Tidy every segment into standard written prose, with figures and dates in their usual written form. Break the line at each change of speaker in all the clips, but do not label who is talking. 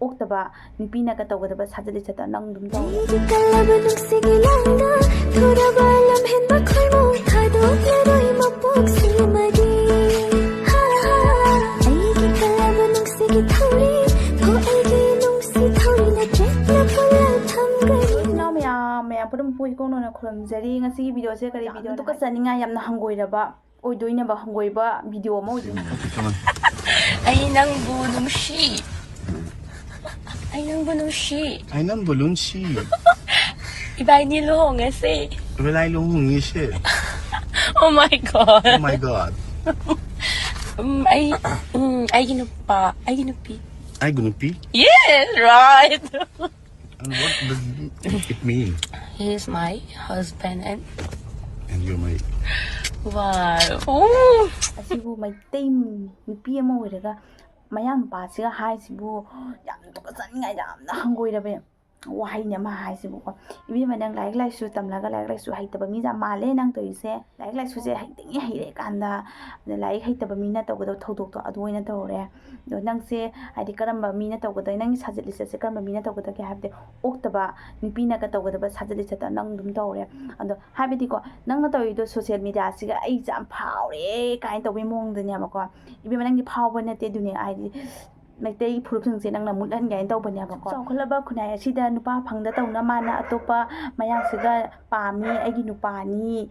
ꯑꯣꯛꯇꯕ ꯅꯨꯄꯤꯅꯒ ꯇꯧꯒꯗꯕ ꯁꯥꯖꯠ ꯂꯤꯆꯠꯇ ꯅꯪ ꯑꯗꯨꯝ ꯇꯧꯔꯦ ꯃꯌꯥꯝ ꯄꯨꯝꯅꯃꯛ ꯏꯀꯣꯡꯅ ꯈꯨꯔꯨꯝꯖꯔꯤ ꯉꯁꯤꯒꯤ ꯚꯤꯗꯤꯑꯣꯁꯦ ꯀꯔꯤ ꯚꯤꯗꯤꯑꯣ ꯇꯨꯀꯠꯆꯅꯤꯡꯉꯥꯏ ꯌꯥꯝꯅ ꯍꯪꯒꯣꯏꯔꯕ ꯑꯣꯏꯗꯣꯏꯅꯦꯕ ꯍꯪꯒꯣꯏꯕ ꯚꯤꯗꯤꯑꯣ ꯑꯃ ꯑꯣꯏꯗꯣꯏꯅꯦ
ꯑꯩ ꯅꯪꯕꯨ ꯅꯨꯡꯁꯤ ꯑꯩ ꯅꯪꯕꯨ ꯅꯨꯡꯁꯤ 이바이니 루홍했어.
Belai luhungisi.
Oh my god.
Oh my god.
아이기 누피.
Aikhoi nupi?
Yes, right.
And what does it mean?
He is my husband and
you're my...
wow. Oh.
ꯑꯁꯤꯕꯨ ꯃꯩꯇꯩ ꯅꯨꯄꯤ ꯑꯃ ꯑꯣꯏꯔꯒ ꯃꯌꯥꯡ ꯅꯨꯄꯥꯁꯤꯒ ꯍꯥꯏꯁꯤꯕꯨ ꯌꯥꯝ ꯇꯨꯀꯠꯆꯅꯤꯡꯉꯥꯏ ꯌꯥꯝꯅ ꯍꯪꯒꯣꯏꯔꯕ ꯋꯥꯍꯩꯅꯤ ꯑꯃ ꯍꯥꯏꯁꯤꯕꯨꯀꯣ 이비마 ꯅꯪ ꯂꯥꯏꯔꯤꯛ ꯂꯥꯏꯁꯨ ꯇꯝꯂꯒ ꯂꯥꯏꯔꯤꯛ ꯂꯥꯏꯁꯨ ꯍꯩꯇꯕ ꯃꯤꯖꯥ ꯃꯥꯜꯂꯦ ꯅꯪ ꯇꯧꯔꯤꯁꯦ ꯂꯥꯏꯔꯤꯛ ꯂꯥꯏꯁꯨꯁꯦ ꯍꯩꯇꯤꯡꯉꯦ ꯍꯩꯔꯦꯀꯥꯟꯗ ꯂꯥꯏꯔꯤꯛ ꯍꯩꯇꯕ ꯃꯤꯅ ꯇꯧꯒꯗꯕ ꯊꯧꯗꯣꯛꯇꯣ ꯑꯗꯨ ꯑꯣꯏꯅ ꯇꯧꯔꯦ ꯑꯗꯣ ꯅꯪꯁꯦ ꯍꯥꯏꯗꯤ ꯀꯔꯝꯕ ꯃꯤꯅ ꯇꯧꯒꯗꯒꯦ ꯅꯪꯒꯤ ꯁꯥꯖꯠ ꯂꯤꯆꯠꯁꯦ ꯀꯔꯝꯕ ꯃꯤꯅ ꯇꯧꯒꯗꯒꯦ ꯍꯥꯏꯕꯗꯤ ꯑꯣꯛꯇꯕ ꯅꯨꯄꯤꯅꯒ ꯇꯧꯒꯗꯕ ꯁꯥꯖꯠ ꯂꯤꯆꯠꯇ ꯅꯪ ꯑꯗꯨꯝ ꯇꯧꯔꯦ ꯑꯗꯣ ꯍꯥꯏꯕꯗꯤꯀꯣ ꯅꯪꯅ ꯇꯧꯔꯤꯗꯣ ꯁꯣꯁꯤꯌꯦꯜ ꯃꯤꯗꯤꯌꯥꯁꯤꯒ ꯑꯩꯁꯦ ꯌꯥꯝ ꯐꯥꯎꯔꯦ ꯀꯥꯏꯅ ꯇꯧꯕꯒꯤ ꯃꯑꯣꯡꯗꯅꯦꯕꯀꯣ ꯏꯕꯦꯝꯃ ꯅꯪꯗꯤ ꯐꯥꯎꯕ ꯅꯠꯇꯦ ꯑꯗꯨꯅꯦ ꯍꯥꯏꯗꯤ ꯃꯩꯇꯩ ꯐꯨꯔꯨꯞꯁꯤꯡꯁꯦ ꯅꯪꯅ ꯃꯨꯠꯍꯟꯒꯦꯅ ꯇꯧꯕꯅꯦꯕꯀꯣ ꯆꯥꯎꯈꯠꯂꯕ ꯈꯨꯟꯅꯥꯏ ꯑꯁꯤꯗ ꯅꯨꯄꯥ ꯐꯪꯗ ꯇꯧꯅ ꯃꯥꯅ ꯑꯇꯣꯞꯄ ꯃꯌꯥꯡꯁꯤꯒ ꯄꯥꯝꯃꯤ ꯑꯩꯒꯤ ꯅꯨꯄꯥꯅꯤ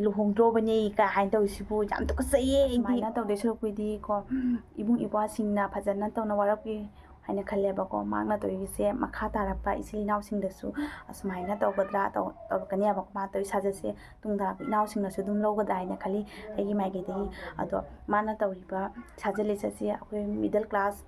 ꯂꯨꯍꯣꯡꯗ꯭ꯔꯣꯕꯅꯤ ꯀꯥꯏꯅ ꯇꯧꯔꯤꯁꯤꯕꯨ ꯌꯥꯝ ꯇꯨꯀꯠꯆꯩꯌꯦ ꯑꯩꯗꯤ ꯇꯧꯗꯣꯏ ꯁꯔꯨꯛꯄꯨꯗꯤꯀꯣ ꯏꯕꯨꯡ ꯏꯄ꯭ꯋꯥꯁꯤꯡꯅ ꯐꯖꯅ ꯇꯧꯅ ꯋꯥꯔꯛꯄꯤ ꯍꯥꯏꯅ ꯈꯜꯂꯦꯕꯀꯣ ꯃꯥꯅ ꯇꯧꯔꯤꯁꯦ ꯃꯈꯥ ꯇꯥꯔꯛꯄ ꯏꯆꯤꯜ ꯏꯅꯥꯎꯁꯤꯡꯗꯁꯨ ꯑꯁꯨꯃꯥꯏꯅ ꯇꯧꯒꯗ꯭ꯔꯥ ꯇꯧꯔꯛꯀꯅꯦꯕꯀꯣ ꯃꯥ ꯇꯧꯔꯤ ꯁꯥꯖꯠꯁꯦ ꯇꯨꯡ ꯇꯥꯔꯛꯄ ꯏꯅꯥꯎꯁꯤꯡꯅꯁꯨ ꯑꯗꯨꯝ ꯂꯧꯒꯗ꯭ꯔꯥ ꯍꯥꯏꯅ ꯈꯜꯂꯤ ꯑꯩꯒꯤ ꯃꯥꯏꯀꯩꯗꯒꯤ ꯑꯗꯣ ꯃꯥꯅ ꯇꯧꯔꯤꯕ ꯁꯥꯖꯠ ꯂꯤꯆꯠꯁꯦ ꯑꯩꯈꯣꯏ ꯃꯤꯗꯜ ꯀ꯭ꯂꯥꯁ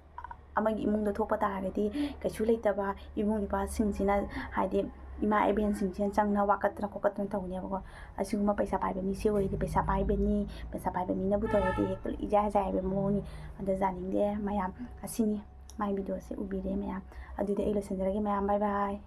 ꯑꯃꯒꯤ ꯏꯃꯨꯡꯗ ꯊꯣꯛꯄ ꯇꯥꯔꯒꯗꯤ ꯀꯩꯁꯨ ꯂꯩꯇꯕ ꯏꯕꯨꯡ ꯏꯄ꯭ꯋꯥꯁꯤꯡꯁꯤꯅ ꯍꯥꯏꯗꯤ ꯏꯃꯥ ꯏꯕꯦꯟꯁꯤꯡꯁꯤꯅ ꯆꯪꯅ ꯋꯥꯀꯠꯇꯅ ꯈꯣꯠꯀꯠꯇꯅ ꯇꯧꯅꯦꯕꯀꯣ ꯑꯁꯤꯒꯨꯝꯕ ꯄꯩꯁꯥ ꯄꯥꯏꯕ ꯃꯤꯁꯤ ꯑꯣꯏꯔꯗꯤ ꯄꯩꯁꯥ ꯄꯥꯏꯕ ꯃꯤꯅꯕꯨ ꯇꯧꯔꯗꯤ ꯍꯦꯛꯇ ꯏꯖꯥꯏ ꯍꯥꯏꯕ ꯃꯑꯣꯡꯅꯤ ꯑꯗ ꯌꯥꯅꯤꯡꯗꯦ ꯃꯌꯥꯝ ꯑꯁꯤꯅꯤ ꯃꯥꯏ ꯚꯤꯗꯤꯑꯣꯁꯦ ꯎꯕꯤꯔꯦ ꯃꯌꯥꯝ ꯑꯗꯨꯗꯤ ꯑꯩ ꯂꯣꯏꯁꯤꯟꯖꯔꯒꯦ ꯃꯌꯥꯝ ꯕꯥꯏ ꯕꯥꯏ